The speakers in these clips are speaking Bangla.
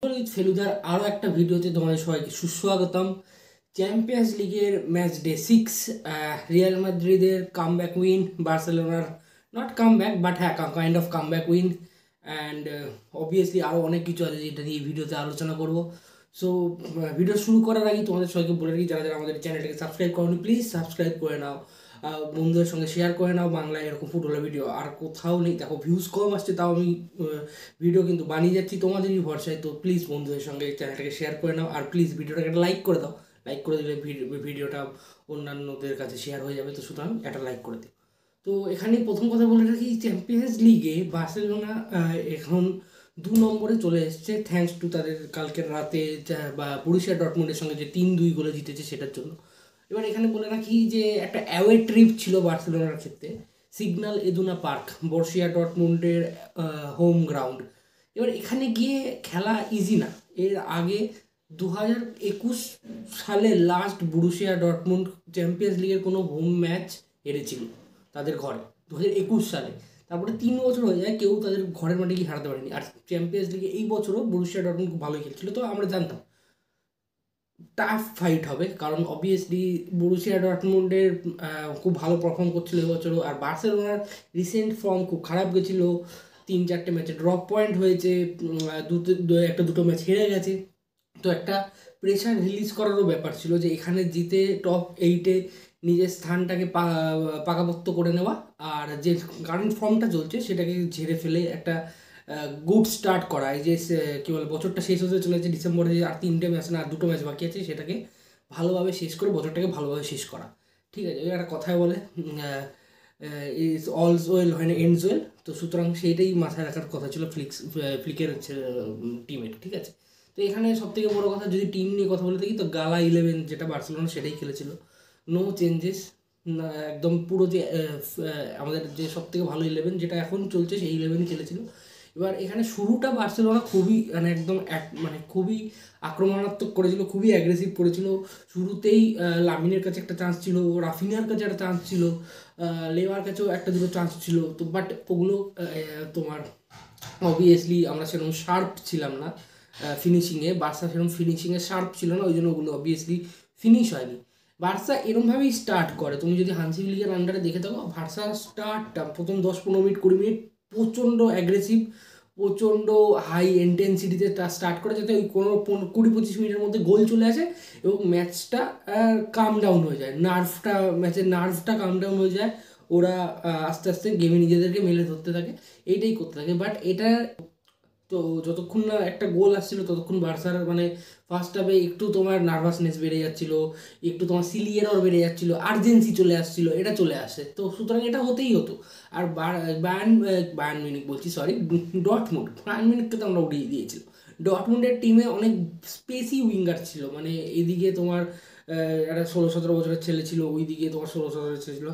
ফেলুদার আরও একটা ভিডিওতে তোমাদের সবাইকে সুস্বাগতম। চ্যাম্পিয়ন্স লিগের ম্যাচ ডে 6, রিয়াল মাদ্রিদের কামব্যাক উইন, বার্সেলোনার নট কামব্যাক বাট হ্যাঁ kind of comeback win, and obviously আরও অনেক কিছু আছে যেটা নিয়ে ভিডিওতে আলোচনা করব। সো ভিডিও শুরু করার আগে তোমাদের সবাইকে বলে রাখি, যারা যারা আমাদের চ্যানেলটাকে সাবস্ক্রাইব করোনি প্লিজ সাবস্ক্রাইব করে নাও, বন্ধুদের সঙ্গে শেয়ার করে নাও। বাংলায় এরকম ফুটবলের ভিডিও আর কোথাও নেই। দেখো ভিউজ কম আসছে, তাও আমি ভিডিও কিন্তু বানিয়ে যাচ্ছি তোমাদেরই ভরসায়। তো প্লিজ বন্ধুদের সঙ্গে চ্যানেলটাকে শেয়ার করে নাও, আর প্লিজ ভিডিওটাকে একটা লাইক করে দাও। লাইক করে দিলে ভিডিওটা অন্যান্যদের কাছে শেয়ার হয়ে যাবে, তো সুতরাং একটা লাইক করে দিও। তো এখানে প্রথম কথা বলে রাখি, চ্যাম্পিয়ন্স লিগে বার্সেলোনা এখন 2 নম্বরে চলে এসছে, থ্যাঙ্কস টু তাদের কালকের রাতে বা বরুসিয়া ডর্টমুন্ডের সঙ্গে যে 3-2 গোলে জিতেছে সেটার জন্য। এবার এখানে বলে রাখি যে একটা অ্যাওয়ে ট্রিপ ছিল বার্সেলোনার ক্ষেত্রে, সিগন্যাল ইদুনা পার্ক, বরুসিয়া ডর্টমুন্ডের হোম গ্রাউন্ড। এবার এখানে গিয়ে খেলা ইজি না। এর আগে 2021 সালে লাস্ট বরুসিয়া ডর্টমুন্ড চ্যাম্পিয়ন্স লিগের কোনো হোম ম্যাচ হেরেছিল তাদের ঘরে 2021 সালে। তারপরে 3 বছর হয়ে যায়, কেউ তাদের ঘরের মাঠে গিয়ে হারাতে পারেনি। আর চ্যাম্পিয়ন্স লিগে এই বছরও বরুসিয়া ডর্টমুন্ড খুব ভালোই খেলছিল, তো আমরা জানতাম টাফ ফাইট হবে, কারণ অবভিয়াসলি বরুসিয়া ডর্টমুন্ডের খুব ভালো পারফর্ম করছিল এবছরও, আর বার্সেলোনার রিসেন্ট ফর্ম খুব খারাপ গেছিলো। 3-4টে ম্যাচে ড্রপ পয়েন্ট হয়েছে, দুটো ম্যাচ হেরে গেছে। তো একটা প্রেশার রিলিজ করারও ব্যাপার ছিল যে এখানে জিতে টপ 8-এ নিজের স্থানটাকে পাকাপোক্ত করে নেওয়া, আর যে কারেন্ট ফর্মটা চলছে সেটাকে ঝেড়ে ফেলে একটা গুড স্টার্ট করা। এই যে কী বলে, বছরটা শেষ হতে চলেছে ডিসেম্বরে, আর 3টে ম্যাচ না আর 2টো ম্যাচ বাকি আছে, সেটাকে ভালোভাবে শেষ করে বছরটাকে ভালোভাবে শেষ করা। ঠিক আছে, ওই একটা কথায় বলে ইজ অলস ওয়েল হয় না এন্ডস ওয়েল, তো সুতরাং সেইটাই মাথায় রাখার কথা ছিল ফ্লিকের টিমের। ঠিক আছে, তো এখানে সবথেকে বড় কথা, যদি টিম নিয়ে কথা বলে থাকি, তো গালা 11 যেটা বার্সেলোনা সেটাই খেলেছিল, নো চেঞ্জেস। একদম পুরো যে আমাদের যে সবথেকে ভালো 11 যেটা এখন চলছে সেই 11ই খেলেছিল। এবার এখানে শুরুটা বার্সেলোনা খুবই মানে একদম মানে খুবই আক্রমণাত্মক করেছিল, খুবই অ্যাগ্রেসিভ করেছিল। শুরুতেই লামিনের কাছে একটা চান্স ছিল, রাফিনার কাছে একটা চান্স ছিল, লেওয়ার কাছেও একটা দুটো চান্স ছিল। তো বাট ওগুলো তোমার অবভিয়াসলি আমরা সেরকম শার্প ছিলাম না ফিনিশিংয়ে, বার্সা সেরকম ফিনিশিংয়ে শার্প ছিল না, ওই জন্য ওগুলো অবভিয়াসলি ফিনিশ হয়নি। বার্সা এরমভাবেই স্টার্ট করে, তুমি যদি হানসি ফ্লিকের আন্ডারে দেখে থাকো, বার্সা স্টার্টটা প্রথম 10-15 মিনিট 20 মিনিট প্রচণ্ড অ্যাগ্রেসিভ, প্রচণ্ড হাই ইন্টেন্সিটিতে স্টার্ট করে, যাতে ওই কোনো 20-25 মিনিটের মধ্যে গোল চলে আসে এবং ম্যাচটা কাম ডাউন হয়ে যায়, ম্যাচের নার্ভটা কাম ডাউন হয়ে যায়। ওরা আস্তে আস্তে গেমে নিজেদেরকে মেলে ধরতে থাকে, এইটাই করতে থাকে। বাট এটা তো যতক্ষণ না একটা গোল আসছিল ততক্ষণ বার্সার মানে ফার্স্ট হাফে একটু তোমার নার্ভাসনেস বেড়ে যাচ্ছিল, একটু তোমার সিলি এরর বেড়ে যাচ্ছিল, আর্জেন্সি চলে আসছিল, এটা চলে আসে। তো সুতরাং এটা হতেই হতো। আর বায়ার্ন বায়ার্ন মিউনিখ বলছি, সরি, বায়ার্ন মিউনিখকে তো আমরা উড়িয়ে দিয়েছিল। ডটমুন্ডের টিমে অনেক স্পেসি উইঙ্গার ছিল, মানে এইদিকে তোমার একটা 16-17 বছরের ছেলে ছিল, ওইদিকে তোমার 16-17 ছেলে ছিল।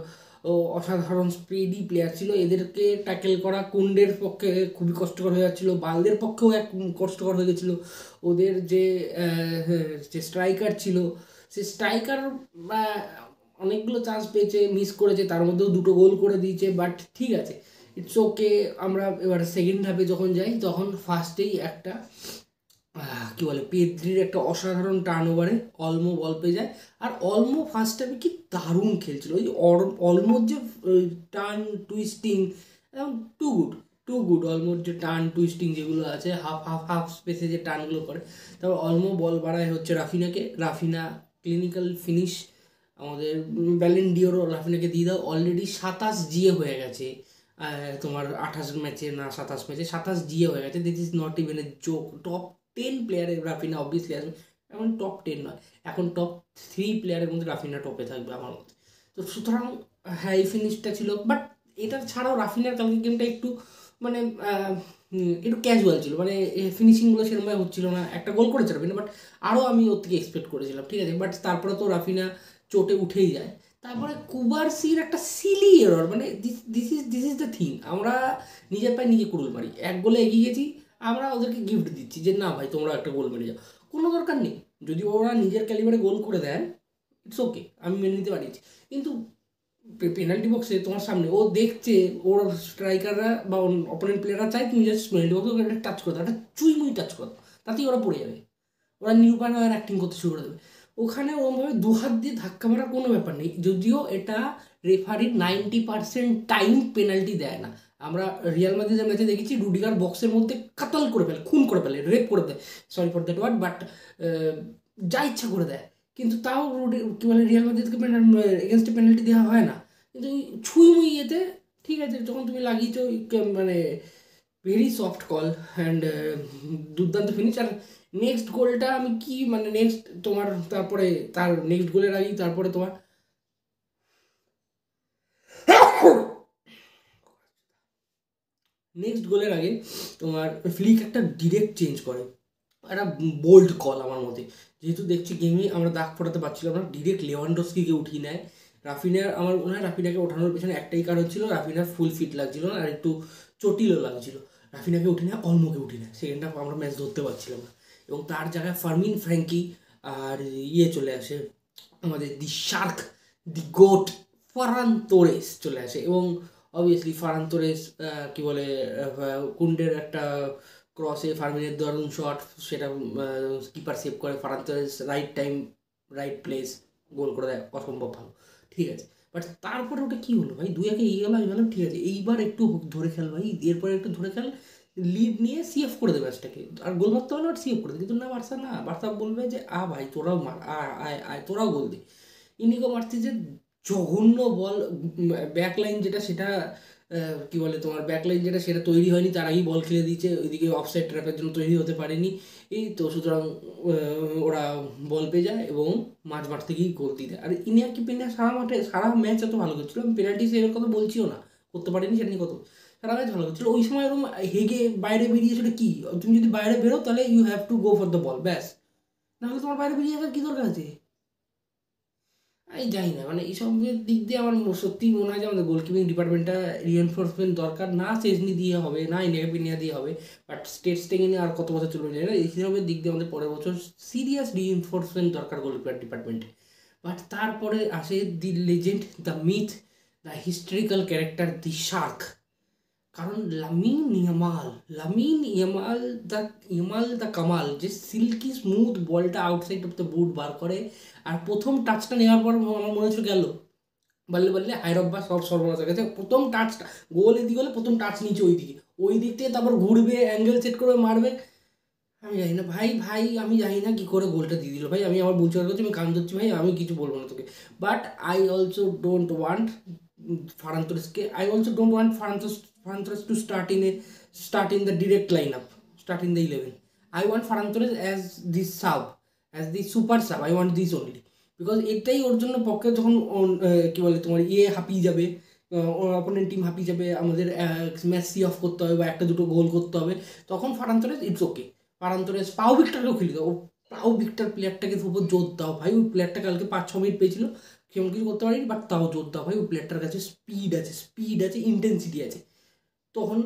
ও অসাধারণ স্পিডি প্লেয়ার ছিল, এদেরকে ট্যাকেল করা কুন্ডের পক্ষে খুবই কষ্টকর হয়ে যাচ্ছিলো, বালদের পক্ষেও কষ্টকর হয়ে গেছিলো। ওদের যে স্ট্রাইকার ছিল, সে স্ট্রাইকার অনেকগুলো চান্স পেয়েছে, মিস করেছে, তার মধ্যেও 2টো গোল করে দিয়েছে। বাট ঠিক আছে, ইটস ওকে। আমরা এবার সেকেন্ড হাফে যখন যাই, তখন ফার্স্টেই একটা কী বলে, পেদ্রির একটা অসাধারণ টার্ন ওভারে অলমো বল পেয়ে যায়। আর অলমো ফার্স্ট হাফে কি দারুণ খেলছিল, ওই অলমোর যে টার্ন টুইস্টিং একদম টু গুড অলমোর যে টার্ন টুইস্টিং যেগুলো আছে, হাফ স্পেসে যে টার্নগুলো করে। তারপর অলমো বল বাড়ায় হচ্ছে রাফিনাকে, রাফিনা ক্লিনিক্যাল ফিনিশ, আমাদের ব্যালেন ডিওরও রাফিনাকে দিয়ে দাও। অলরেডি 27 জিএ হয়ে গেছে, তোমার 28 ম্যাচে না 27 ম্যাচে 27 জিএ হয়ে গেছে। This is not even a joke. Top 10 প্লেয়ারের রাফিনা অবভিয়াসলি আসবে, এখন টপ 10 নয়, এখন টপ 3 প্লেয়ারের মধ্যে রাফিনা টপে থাকবে আমার মতে। তো সুতরাং হ্যাঁ, এই ফিনিশটা ছিল। বাট এটা ছাড়াও রাফিনার কালকে গেমটা একটু মানে একটু ক্যাজুয়াল ছিল, মানে ফিনিশিংগুলো সেরকমভাবে হচ্ছিল না। একটা গোল করেছে রাফিনা, বাট আরও আমি ওর থেকে এক্সপেক্ট করেছিলাম। ঠিক আছে, বাট তারপরে তো রাফিনা চোটে উঠেই যায়। তারপরে কুবারসির একটা সিলি এরর, মানে দিস ইজ দ্য থিং। আমরা নিজের পায়ে নিজে কুড়ুল মারি, 1 গোলে এগিয়ে গেছি, আমরা ওদেরকে গিফট দিচ্ছি যে না ভাই তোমরা একটা গোল মেরে যাও, কোনো দরকার নেই। যদি ওরা নিজের ক্যালিবারে গোল করে দেয়, ইটস ওকে, আমি মেনে নিতে পারি। কিন্তু পেনাল্টি বক্সে তোমার সামনে ও দেখছে, ওর স্ট্রাইকাররা বা অপোনেন্ট প্লেয়াররা চাই তুমি জাস্ট পেনাল্টি বক্সে একটা টাচ করো, একটা চুই মুই টাচ করো, তাতেই ওরা পড়ে যাবে, ওরা নিরুপায় আর অ্যাক্টিং করতে শুরু করে দেবে। ওখানে ওরমভাবে দু হাত দিয়ে ধাক্কা মারার কোনো ব্যাপার নেই, যদিও এটা রেফারির 90% টাইম পেনাল্টি দেয় না। আমরা রিয়াল মাদ্রিদের ম্যাচে দেখেছি রুডিগার বক্সের মধ্যে কাতাল করে ফেলে, খুন করে ফেলে, রেপ করে দেয়, sorry for that word, but যা ইচ্ছা করে দেয়, কিন্তু তাও কী বলে রিয়াল মাদ্রিদকে এগেনস্টে পেনাল্টি দেওয়া হয় না। কিন্তু ছুঁই মুই ইয়েতে ঠিক আছে, যখন তুমি লাগিয়েছো মানে ভেরি সফট কল অ্যান্ড দুর্দান্ত ফিনিশ। আর নেক্সট গোলটা আমি কি মানে নেক্সট তোমার তারপরে তার নেক্সট গোলের আগেই তারপরে তোমার নেক্সট গোলের আগে তোমার ফ্লিক একটা ডিরেক্ট চেঞ্জ করে, একটা বোল্ড কল আমার মতে, যেহেতু দেখছি গেমে আমরা দাগ ফোটাতে পারছিলাম না, ডিরেক্ট লেভানডস্কিকে উঠিয়ে নেয়। রাফিনার আমার মনে হয় রাফিনাকে ওঠানোর পেছনে একটাই কারণ ছিল, রাফিনার ফুল ফিট লাগছিল না আর একটু চটিলও লাগছিল। রাফিনাকে উঠে নেয়, অলমোকে উঠে নেয়, সেকেন্ড হাফ আমরা ম্যাচ ধরতে পারছিলাম না, এবং তার জায়গায় ফার্মিন ফ্র্যাঙ্কি আর চলে আসে আমাদের দি শার্ক, দি গোট, ফারান তোরেস চলে আসে। এবং অবভিয়াসলি ফারান তোরেস কী বলে কুন্ডের একটা ক্রসে ফার্মিনের দারুণ শট, সেটা কিপার সেভ করে, Ferran Torres right time right place goal করে দেয়, অসম্ভব ভালো, ঠিক আছে। বাট তারপরে ওটা কী হলো ভাই, 2-1 এগিয়ে গেলাম, ঠিক আছে, এইবার একটু ধরে খেল ভাই, এরপরে একটু ধরে খেল, লিড নিয়ে সিএফ করে দেবে ম্যাচটাকে, আর গোল মারতে পারলে আর সিএফ করে দেবে, কিন্তু না বার্সা বলবে যে ভাই তোরাও মার, আয় আয় তোরাও গোল দে। ইনিগো মার্টিনেজে জঘন্য বল, ব্যাকলাইন যেটা সেটা কী বলে তোমার ব্যাকলাইন যেটা সেটা তৈরি হয়নি, তার আগেই বল খেলে দিচ্ছে, ওইদিকে অফসাইড ট্র্যাপের জন্য তৈরি হতে পারেনি, এই তো সুতরাং ওরা বল পেয়ে যায় এবং মাঠ থেকেই গোল দিয়ে দেয়। আর ইনিয়াকি পেনিয়া সারা ম্যাচ এত ভালো করছিল, আমি পেনাল্টি সেভের কথা বলছিও না, করতে পারিনি সেটা নিয়ে কত, সারা ম্যাচ ভালো করছিল। ওই সময় ওরকম হেগে বাইরে বেরিয়ে সেটা কি, তুমি যদি বাইরে বেরো তাহলে you have to go for the ball, ব্যাস, নাহলে তোমার বাইরে বেরিয়ে আসার কী দরকার আছে। আমি জানি না, মানে এইসবের দিক দিয়ে আমার সত্যিই মনে হয় যে আমাদের গোলকিপিং ডিপার্টমেন্টটা রিএনফোর্সমেন্ট দরকার, না চেজনি দিয়ে হবে, না ইন্ডিয়া দিয়ে হবে, বাট স্টেট থেকে নিয়ে আর কত বছর চলবে জানি না, এইসবের দিক দিয়ে আমাদের পরের বছর সিরিয়াস রিএনফোর্সমেন্ট দরকার গোলকিপার ডিপার্টমেন্টে। বাট তারপরে আসে the legend, the myth, the historical character, the shark. কারণ লামিন ইয়ামাল দ্য কামাল, যে সিল্কি স্মুথ বলটা আউটসাইড অফ দ্য বুট বার করে, আর প্রথম টাচটা নেওয়ার পর আমার মনে হচ্ছিল গেল, বললে আইরব্বা সব সর্বনাশ হয়ে গেছে, প্রথম টাচটা গোল এদিকে হলে প্রথম টাচ নিচে ওই দিক থেকে তারপর ঘুরবে, অ্যাঙ্গেল সেট করবে, মারবে। আমি জানি না ভাই আমি জানি না কী করে গোলটা দিয়ে দিল ভাই, আমি আমার বলতে পারছি, আমি কান ধরছি ভাই, আমি কিছু বলবো না তোকে। But I also don't want Ferran Torres to start in the direct lineup, start in the 11. I want Ferran Torres as the sub, as the super sub. I want this only, because এটাই ওর জন্য পক্ষে যখন কী বলে তোমার হাঁপিয়ে যাবে, অপোনেন্ট টিম হাঁপিয়ে যাবে, আমাদের ম্যাচ সি অফ করতে হবে বা একটা দুটো গোল করতে হবে, তখন Farhan Torres it's okay. Farhan Torres পাও ভিক্টরকেও খেলে দাও, পাও ভিক্টর প্লেয়ারটাকে উপর জোর দাও ভাই, ওই প্লেয়ারটা কালকে 5-6 মিনিট পেয়েছিল, কেমন কিছু করতে পারিনি, বাট তাও জোর দাও ভাই, ওই প্লেয়ারটার কাছে স্পিড আছে, ইন্টেন্সিটি আছে, তখন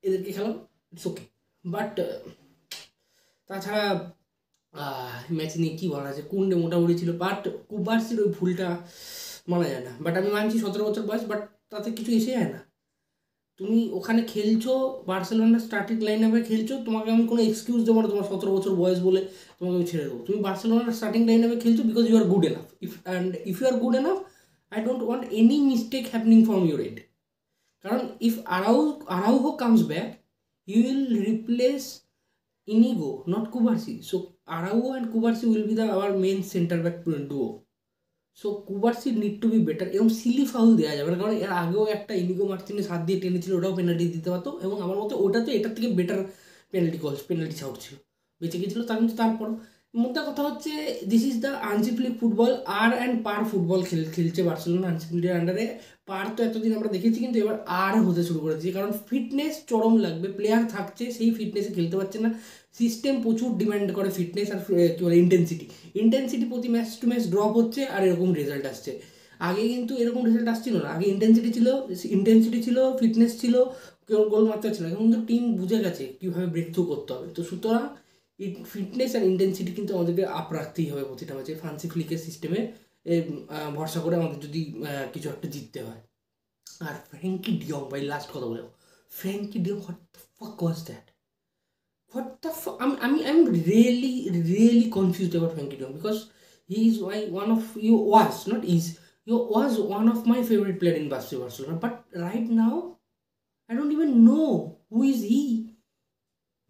এদেরকে খেলাও, ইটস ওকে। বাট তাছাড়া ম্যাচ নিয়ে কী বলা আছে, কুন্ডে মোটামুটি ছিল, বাট কুবার্সির ওই ভুলটা মানা যায় না। বাট আমি মানছি 17 বছর বয়স, বাট তাতে কিছু এসে যায় না, তুমি ওখানে খেলছো, বার্সেলোনার স্টার্টিং লাইন আপে খেলছো, তোমাকে আমি কোনো এক্সকিউজ দেবো না তোমার 17 বছর বয়স বলে তোমাকে আমি ছেড়ে দেবো। তুমি বার্সেলোনার স্টার্টিং লাইন আপে খেলছো because you are good enough, if you are good enough, I don't want any mistake happening from your end. কারণ if Araujo comes back, you will replace Inigo, not Cubarsi. So Araujo and Cubarsi will be our main centre back duo. So Cubarsi need to be better, এবং সিলি ফাউল দেওয়া যাবে না, কারণ এর আগেও একটা ইনিগো মার্টিনেজ হাত দিয়ে টেনেছিল, ওটাও পেনাল্টি দিতে পারতো, এবং আমার মতে ওটা তো এটার থেকে বেটার পেনাল্টি ছাউট ছিল, বেঁচে গেছিলো। তার মধ্যে তারপর মোদ্দা কথা হচ্ছে, this is the Anshi Flick football, per football খেলছে বার্সেলোনা আনসি ফ্লিকের আন্ডারে। পার তো এতদিন আমরা দেখেছি, কিন্তু এবার আর হতে শুরু করেছি, কারণ ফিটনেস চরম লাগবে, প্লেয়ার থাকছে সেই ফিটনেসে খেলতে পারছে না, সিস্টেম প্রচুর ডিমান্ড করে ফিটনেস আর কী বলে ইন্টেন্সিটি প্রতি ম্যাচ টু ম্যাচ ড্রপ হচ্ছে, আর এরকম রেজাল্ট আসছে। আগে কিন্তু এরকম রেজাল্ট আসছিল না, আগে ইন্টেন্সিটি ছিল, ফিটনেস ছিল, কেউ গোল মারতে ছিল, এখন কিন্তু টিম বুঝে গেছে কীভাবে ব্রেক থ্রু করতে হবে। তো সুতরাং ফিটনেস আর ইন্টেন্সিটি কিন্তু আমাদেরকে আপ রাখতেই হবে প্রতিটা ম্যাচে, ফান্সি ফ্লিকের সিস্টেমে ভরসা করে আমাদের যদি কিছু একটা জিততে হয়। আর ফ্র্যাঙ্কি ডিয়ং ভাই, লাস্ট কথা বলে, Frenkie de Jong, what the fuck was that? I'm really confused about Frankie de Jong because he is one of you was not is you was one of my favorite player in Barcelona, but right now I don't even know who is he.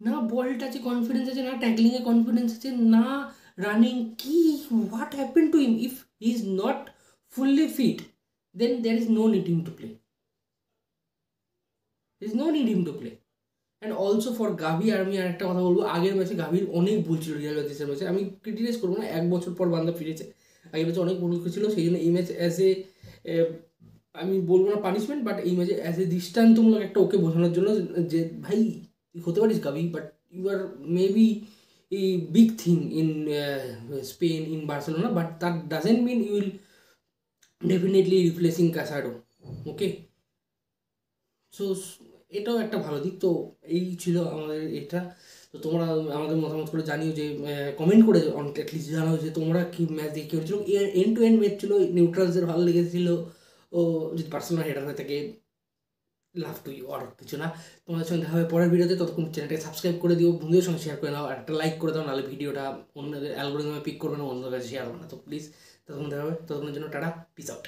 না বল টাচে কনফিডেন্স আছে, না ট্যাকলিংয়ে কনফিডেন্স আছে, না রানিং কি, what happen to him? If he is not fully fit then there is no need him to play, there is no need him to play. And also for Gavi, আর আমি আরেকটা কথা বলবো, আগের ম্যাচে গাভির অনেক ভুল ছিল রিয়াল বেটিসের ম্যাচে, আমি ক্রিটিসাইজ করবো না, 1 বছর পর বান্দা ফিরেছে, আগের ম্যাচে অনেক ভুল ছিল, সেই জন্য এই ম্যাচ অ্যাজ এ আমি বলবো না পানিশমেন্ট, বাট এই ম্যাচে অ্যাজ এ দৃষ্টান্তমূলক একটা ওকে বোঝানোর জন্য যে ভাই হতে পারিস Gavi, but you are maybe a big thing in Spain, in Barcelona, but that doesn't mean you will definitely replacing Casado, okay? So এটাও একটা ভালো দিক। তো এই ছিল আমাদের এটা। তো তোমরা আমাদের মতামত করে জানিও, যে কমেন্ট করে অ্যাটলিস্ট জানাও যে তোমরা কি ম্যাচ দেখে হয়েছিল, এন্ড টু এন্ড ম্যাচ ছিল, নিউট্রালসদের ভালো লেগেছিল, ও যদি পার্সোনাল হেডার হয়ে থাকে লাভ টু ইউ, আর কিছু না। তোমাদের সঙ্গে দেখা হবে পরের ভিডিওতে, ততক্ষণ চ্যানেলটাকে সাবস্ক্রাইব করে দিও, বন্ধুদের সঙ্গে শেয়ার করে নাও, আর একটা লাইক করে দাও, নাহলে ভিডিওটা অন্যদের অ্যালগোরিদমে পিক করবে না, অন্যদের কাছে শেয়ার হবে না। তো প্লিজ ততক্ষণ দেখা হবে, ততক্ষণের জন্য টাটা, পিস আউট।